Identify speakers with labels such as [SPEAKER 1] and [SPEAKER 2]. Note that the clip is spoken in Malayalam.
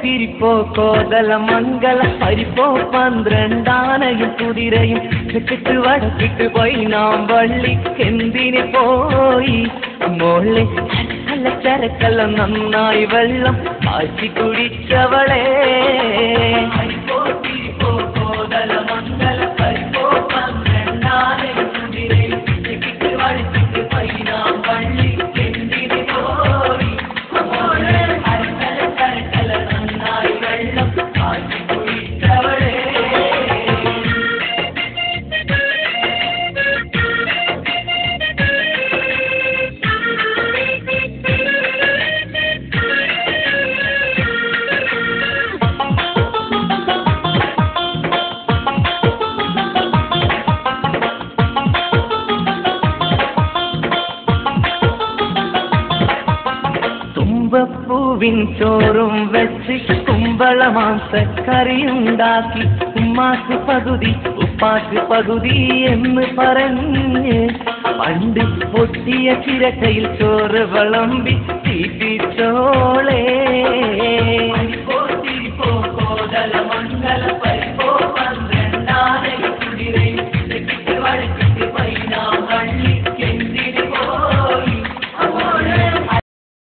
[SPEAKER 1] തിരിപ്പോ കോതല മംഗള പരിപ്പോ 12 കുതിരയും തെക്കിട്ട് വടക്കിട്ട് പോയി നാം വള്ളിക്കെന്തിന് പോയി മോളെ അല്ല ചരക്കല്ല നന്നായി വെള്ളം ആശി കുടിച്ചവളെ തിരിപ്പോ കോതല മംഗള പരിപ്പോ 12 കുതിരയും തെക്കിട്ട് വടക്കിട്ട് പോയി നാം വള്ളിക്കെന്തിന് പോയി പൂവിൻ ചോറും വെച്ച് കുമ്പള മാംസക്കറിയുണ്ടാക്കി ഉമ്മാക്ക് പകുതി ഉപ്പാക്ക് പകുതി എന്ന് പറഞ്ഞ് പണ്ട് പൊട്ടിയ ചിരക്കയിൽ ചോറ് വിളമ്പി തീറ്റി